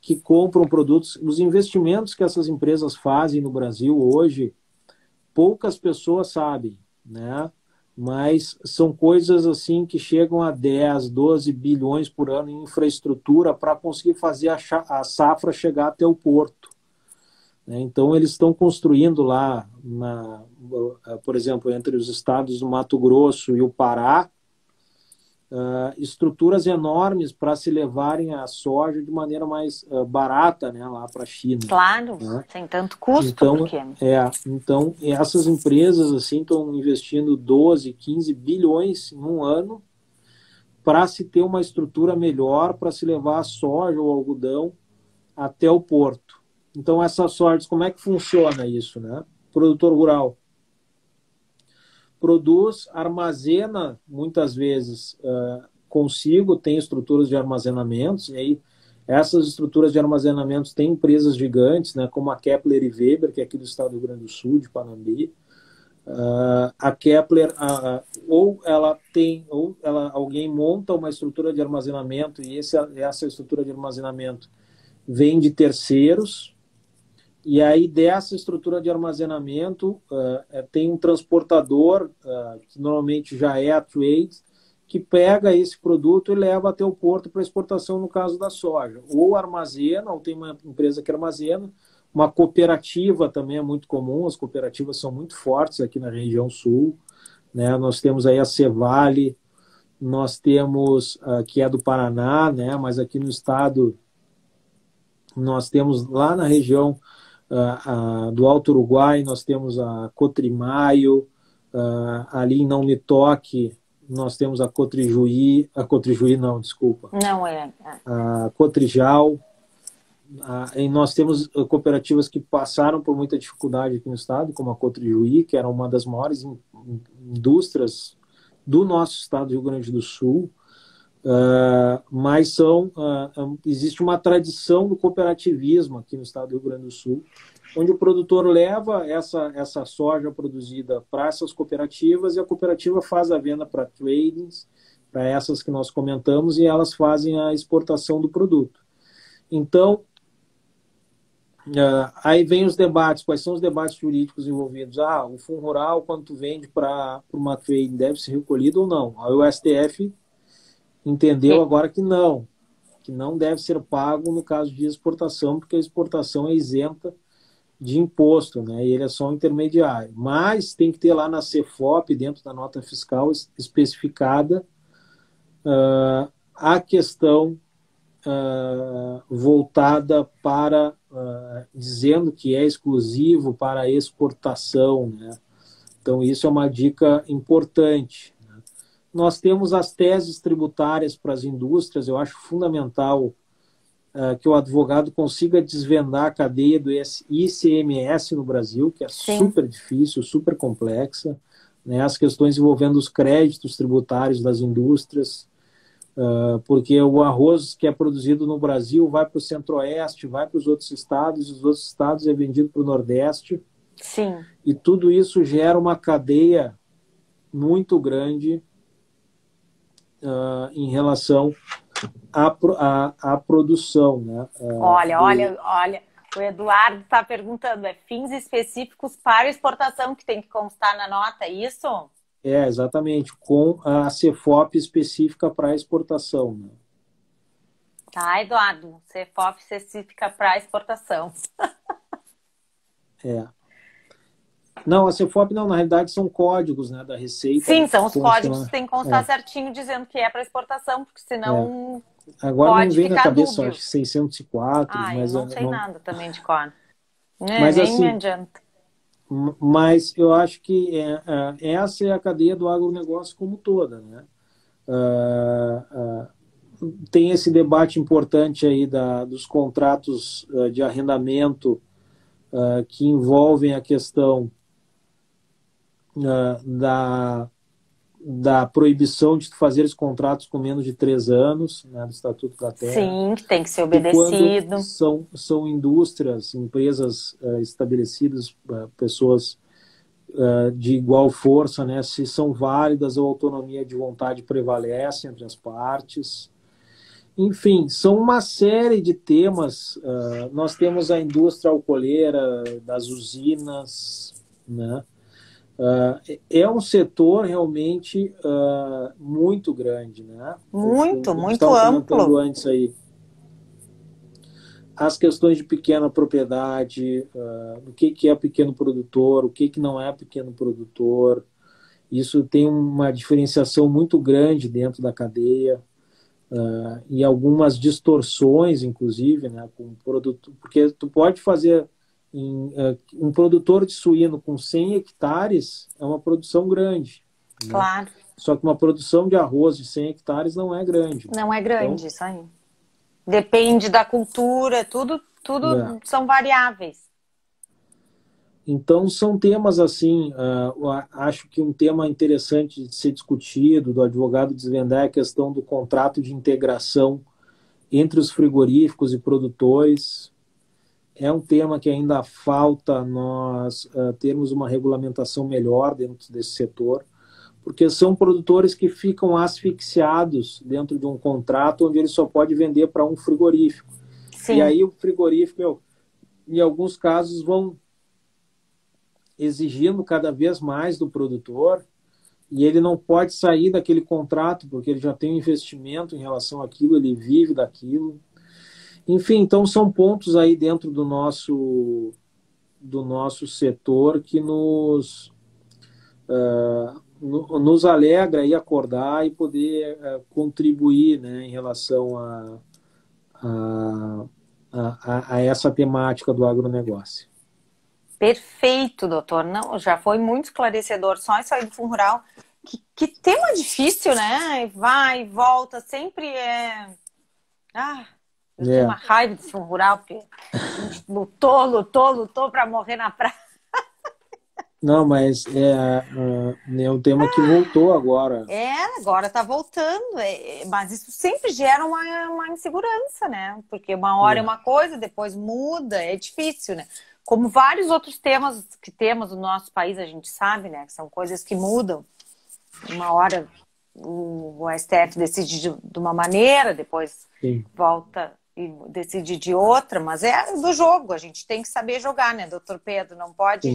que compram produtos. Os investimentos que essas empresas fazem no Brasil hoje, poucas pessoas sabem, né? Mas são coisas assim que chegam a 10, 12 bilhões por ano em infraestrutura para conseguir fazer a safra chegar até o porto. Então, eles estão construindo lá, por exemplo, entre os estados do Mato Grosso e o Pará, estruturas enormes para se levarem a soja de maneira mais barata, né, lá para a China. Claro, né? Sem tanto custo. Então, essas empresas assim estão investindo 12, 15 bilhões em um ano para se ter uma estrutura melhor para se levar a soja ou algodão até o porto. Então, essas sortes, como é que funciona isso, né? Produtor rural produz, armazena, muitas vezes consigo, tem estruturas de armazenamento, e aí essas estruturas de armazenamento têm empresas gigantes, né, como a Kepler e Weber, que é aqui do estado do Rio Grande do Sul, de Panambi. A Kepler, alguém monta uma estrutura de armazenamento e essa estrutura de armazenamento vem de terceiros, e aí dessa estrutura de armazenamento tem um transportador, que normalmente já é a Trade, que pega esse produto e leva até o porto para exportação, no caso da soja. Ou armazena, ou tem uma empresa que armazena, uma cooperativa também é muito comum, as cooperativas são muito fortes aqui na região sul, né? Nós temos aí a Cevale, nós temos, que é do Paraná, né? Mas aqui no estado nós temos lá na região do Alto Uruguai, nós temos a Cotrimaio, ali em Não Me Toque, nós temos a Cotrijuí, não, desculpa. Não é. A Cotrijal. E nós temos cooperativas que passaram por muita dificuldade aqui no estado, como a Cotrijuí, que era uma das maiores indústrias do nosso estado do Rio Grande do Sul. Mas existe uma tradição do cooperativismo aqui no estado do Rio Grande do Sul, onde o produtor leva essa soja produzida para essas cooperativas e a cooperativa faz a venda para tradings, para essas que nós comentamos, e elas fazem a exportação do produto. Então, aí vem os debates. Quais são os debates jurídicos envolvidos? O fundo rural, quando tu vende para uma trading, deve ser recolhido ou não? Aí o STF entendeu agora que não deve ser pago no caso de exportação, porque a exportação é isenta de imposto, né? E ele é só um intermediário. Mas tem que ter lá na CEFOP, dentro da nota fiscal, especificada a questão voltada para, dizendo que é exclusivo para a exportação, né? Então isso é uma dica importante. Nós temos as teses tributárias para as indústrias. Eu acho fundamental que o advogado consiga desvendar a cadeia do ICMS no Brasil, que é super difícil, super complexa, né? As questões envolvendo os créditos tributários das indústrias, porque o arroz que é produzido no Brasil vai para o Centro-Oeste, vai para os outros estados, e os outros estados é vendido para o Nordeste. Sim. E tudo isso gera uma cadeia muito grande em relação à produção, né? Olha, o Eduardo está perguntando, fins específicos para exportação que tem que constar na nota, é isso? Exatamente, com a CEFOP específica para exportação, né? Tá, Eduardo, CEFOP específica para exportação. Não, a CEFOP não, na realidade são códigos, né, da Receita. Sim, são os códigos que tem que constar certinho dizendo que é para exportação, porque senão agora pode não vem na cabeça, dúbio. Acho que 604. Mas eu não sei nada também de cor. Mas, nem assim, me adianta. Mas eu acho que essa é a cadeia do agronegócio como toda, né? Tem esse debate importante aí dos contratos de arrendamento que envolvem a questão da proibição de fazer os contratos com menos de 3 anos, né, do Estatuto da Terra. Sim, que tem que ser obedecido. São indústrias, empresas estabelecidas, pessoas de igual força, né, se são válidas, a autonomia de vontade prevalece entre as partes. Enfim, são uma série de temas. Nós temos a indústria alcooleira, das usinas, né? É um setor realmente muito grande, né? Muito amplo. Antes aí. As questões de pequena propriedade, o que é pequeno produtor, o que não é pequeno produtor. Isso tem uma diferenciação muito grande dentro da cadeia. E algumas distorções, inclusive, né, com produto, porque tu pode fazer um produtor de suíno com 100 hectares é uma produção grande. Claro. Né? Só que uma produção de arroz de 100 hectares não é grande. Não é grande, então, isso aí. Depende da cultura, tudo são variáveis. Então, são temas assim, eu acho que um tema interessante de ser discutido, do advogado desvendar, é a questão do contrato de integração entre os frigoríficos e produtores. É um tema que ainda falta nós termos uma regulamentação melhor dentro desse setor, porque são produtores que ficam asfixiados dentro de um contrato onde ele só pode vender para um frigorífico. Sim. E aí o frigorífico, em alguns casos, vão exigindo cada vez mais do produtor e ele não pode sair daquele contrato porque ele já tem um investimento em relação àquilo, ele vive daquilo. Enfim, então são pontos aí dentro do nosso setor que nos alegra aí acordar e poder contribuir, né, em relação a essa temática do agronegócio. Perfeito, doutor. Não, já foi muito esclarecedor. Só isso aí do Fundo Rural. Que tema difícil, né? Vai e volta, sempre é... eu tenho uma raiva desse Fundo Rural, porque a gente lutou para morrer na praia. Não, mas é um tema que voltou agora. Agora está voltando. Mas isso sempre gera uma insegurança, né? Porque uma hora é uma coisa, depois muda, é difícil, né? Como vários outros temas que temos no nosso país, a gente sabe, né? Que são coisas que mudam. Uma hora o STF decide de uma maneira, depois volta e decide de outra, mas é do jogo, a gente tem que saber jogar, né, doutor Pedro? Não pode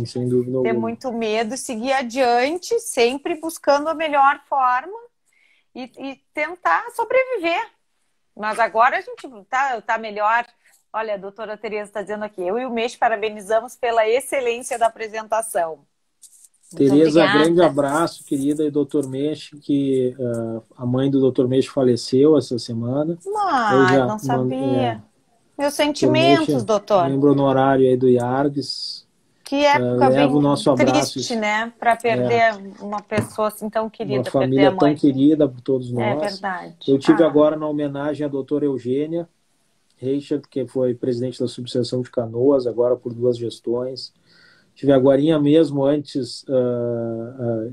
ter muito medo e seguir adiante, sempre buscando a melhor forma e tentar sobreviver. Mas agora a gente tá melhor. Olha, a doutora Tereza está dizendo aqui, eu e o Meixe parabenizamos pela excelência da apresentação. Tereza, grande abraço, querida, e doutor Meixe, que a mãe do doutor Meixe faleceu essa semana. Não sabia. Meus sentimentos, Meixe, doutor. Membro honorário aí do IARGS. Que época bem o nosso abraço, triste, né? Para perder uma pessoa assim tão querida. Uma família tão querida por todos nós. É verdade. Eu tive agora na homenagem à doutora Eugênia Reichert, que foi presidente da subseção de Canoas, agora por 2 gestões. Tive agorinha mesmo, antes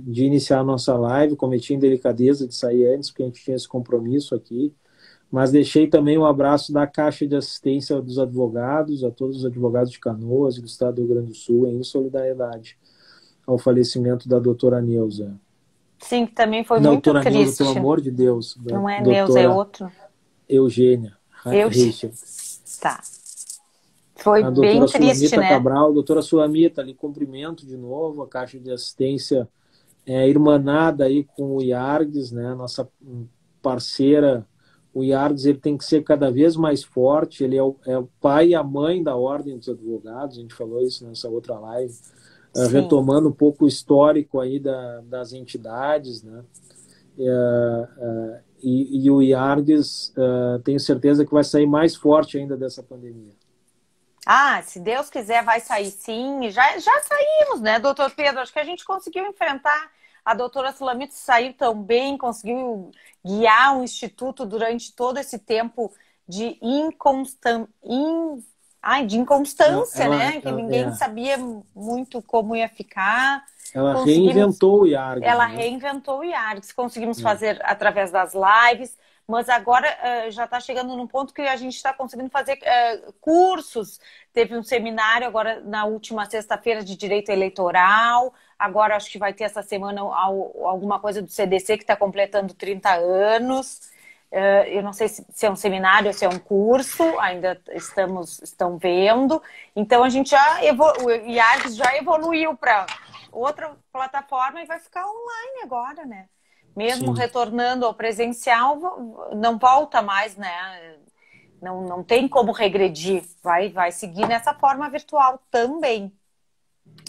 de iniciar a nossa live, cometi a indelicadeza de sair antes, porque a gente tinha esse compromisso aqui, mas deixei também um abraço da Caixa de Assistência dos Advogados, a todos os advogados de Canoas e do Estado do Rio Grande do Sul, em solidariedade ao falecimento da doutora Neuza. Sim, que também foi muito triste. Neuza, pelo amor de Deus. Não é Neuza, é outro. Eugênia. Tá. Foi a bem doutora triste, Sulamita né? Cabral, doutora Sulamita, ali cumprimento de novo, a Caixa de Assistência irmanada aí com o IARGS, né? Nossa parceira, o IARGS, ele tem que ser cada vez mais forte, ele é o pai e a mãe da Ordem dos Advogados, a gente falou isso nessa outra live, retomando um pouco o histórico aí das entidades, né? E o IARGS, tenho certeza que vai sair mais forte ainda dessa pandemia. Se Deus quiser, vai sair sim. Já saímos, né, doutor Pedro? Acho que a gente conseguiu enfrentar. A doutora Sulamita saiu tão bem, conseguiu guiar o Instituto durante todo esse tempo de inconstância, né? Que ninguém sabia muito como ia ficar. Ela reinventou o IARGS. Ela reinventou o IARGS. Conseguimos fazer através das lives, mas agora já está chegando num ponto que a gente está conseguindo fazer cursos. Teve um seminário agora na última sexta-feira de Direito Eleitoral. Agora acho que vai ter essa semana alguma coisa do CDC que está completando 30 anos. Eu não sei se é um seminário ou se é um curso, ainda estão vendo. Então a gente o IARGS já evoluiu para outra plataforma e vai ficar online agora, né? Mesmo retornando ao presencial, não volta mais, né? Não tem como regredir. Vai seguir nessa forma virtual também.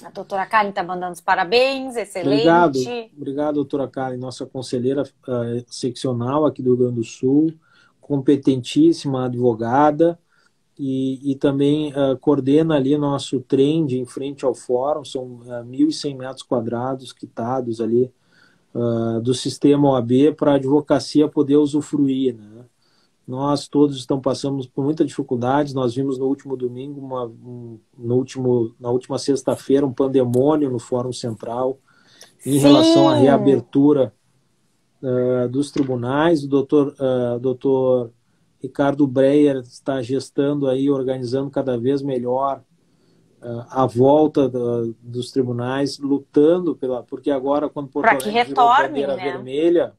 A doutora Karen está mandando os parabéns, excelente. Obrigado, doutora Karen, nossa conselheira seccional aqui do Rio Grande do Sul, competentíssima advogada e também coordena ali nosso trend em frente ao fórum, são 1.100 metros quadrados quitados ali do sistema OAB para a advocacia poder usufruir, né? Nós todos passamos por muita dificuldade. Nós vimos no último domingo, na última sexta-feira, um pandemônio no Fórum Central em relação à Sim, reabertura dos tribunais. O doutor Ricardo Breyer está gestando aí, organizando cada vez melhor a volta dos tribunais, lutando porque agora, quando Porto para que Alegre virou retornem, bandeira né? vermelha,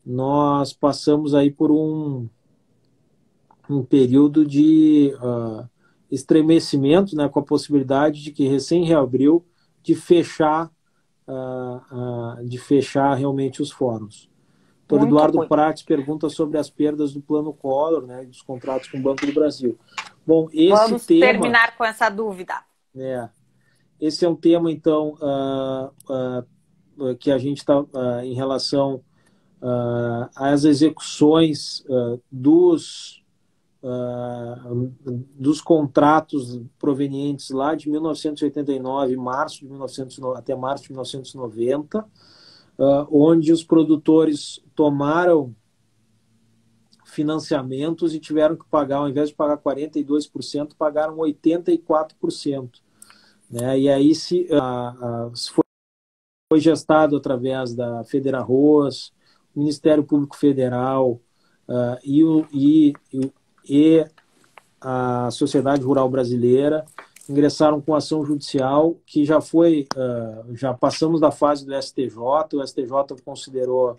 nós passamos aí por um período de estremecimento, né, com a possibilidade de que recém reabriu de fechar realmente os fóruns. O doutor Muito Eduardo ruim. Prates pergunta sobre as perdas do Plano Collor, né, dos contratos com o Banco do Brasil. Bom, esse Vamos tema, terminar com essa dúvida. né, esse é um tema, então, que a gente está em relação às execuções dos contratos provenientes lá de 1989, até março de 1990, onde os produtores tomaram financiamentos e tiveram que pagar, ao invés de pagar 42%, pagaram 84%. Né? E aí foi gestado através da Federarroz, Ministério Público Federal e a Sociedade Rural Brasileira ingressaram com ação judicial que já passamos da fase do STJ. O STJ considerou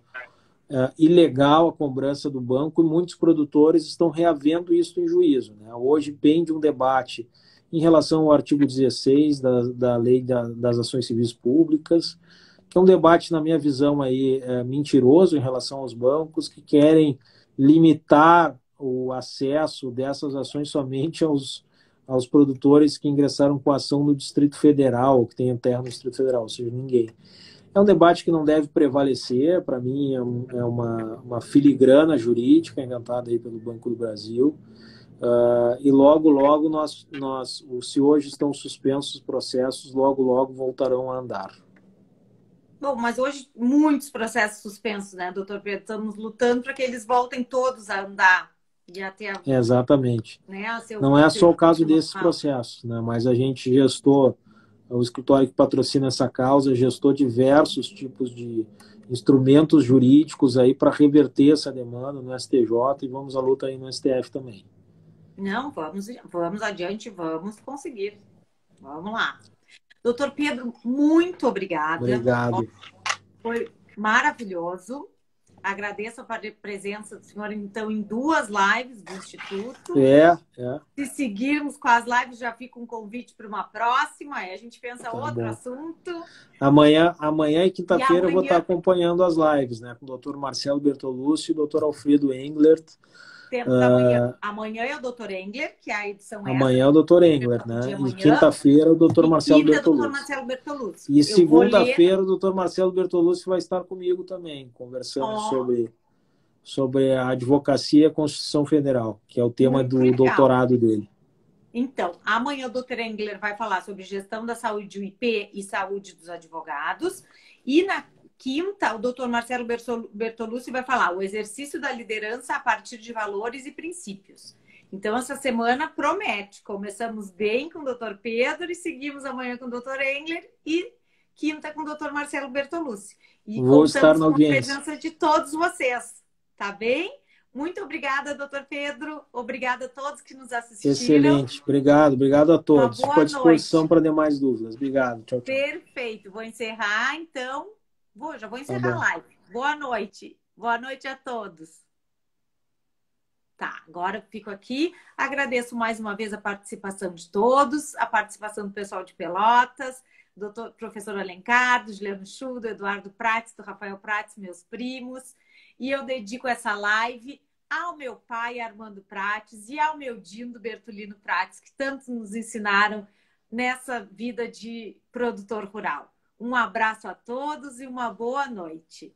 ilegal a cobrança do banco e muitos produtores estão reavendo isso em juízo. Né? Hoje pende um debate em relação ao artigo 16 da Lei das Ações Civis Públicas, que é um debate, na minha visão, aí, mentiroso em relação aos bancos, que querem limitar o acesso dessas ações somente aos produtores que ingressaram com a ação no Distrito Federal, que tem terra no Distrito Federal, ou seja, ninguém. É um debate que não deve prevalecer, para mim é uma filigrana jurídica inventada aí pelo Banco do Brasil, e logo, logo, se hoje estão suspensos os processos, logo, logo voltarão a andar. Bom, mas hoje muitos processos suspensos, né, doutor Pedro? Estamos lutando para que eles voltem todos a andar e até Exatamente. né, a seu Não é só o caso desses normal. processos, né? Mas a gente gestou, o escritório que patrocina essa causa gestou diversos tipos de instrumentos jurídicos aí para reverter essa demanda no STJ e vamos à luta aí no STF também. Não, vamos adiante, vamos conseguir. Vamos lá. Doutor Pedro, muito obrigada. Obrigado. Foi maravilhoso. Agradeço a presença do senhor, então, em 2 lives do Instituto. Se seguirmos com as lives, já fica um convite para uma próxima. Aí a gente pensa outro assunto. Amanhã e quinta-feira eu vou estar acompanhando as lives, né? Com o doutor Marcelo Bertolucci e o doutor Alfredo Englert. Amanhã é o doutor Engler, que é a edição Amanhã é o doutor Engler, né? E quinta-feira é o doutor Marcelo Bertolucci. E segunda-feira o doutor Marcelo Bertolucci vai estar comigo também, conversando sobre a advocacia e a Constituição Federal, que é o tema do doutorado dele. Então, amanhã o doutor Engler vai falar sobre gestão da saúde UIP e saúde dos advogados. E na quinta, o doutor Marcelo Bertolucci vai falar o exercício da liderança a partir de valores e princípios. Então, essa semana promete. Começamos bem com o doutor Pedro e seguimos amanhã com o doutor Engler e quinta com o doutor Marcelo Bertolucci. E vou estar na audiência. Com a presença de todos vocês, tá bem? Muito obrigada, doutor Pedro. Obrigada a todos que nos assistiram. Excelente. Obrigado a todos. Fico à disposição para demais dúvidas. Obrigado. Tchau, tchau. Perfeito. Vou encerrar, então. Já vou encerrar a live. Boa noite. Boa noite a todos. Tá, agora eu fico aqui. Agradeço mais uma vez a participação de todos, a participação do pessoal de Pelotas, do professor Alencar, do Juliano Chu, do Eduardo Prates, do Rafael Prates, meus primos. E eu dedico essa live ao meu pai, Armando Prates, e ao meu Dindo Bertolino Prates, que tanto nos ensinaram nessa vida de produtor rural. Um abraço a todos e uma boa noite.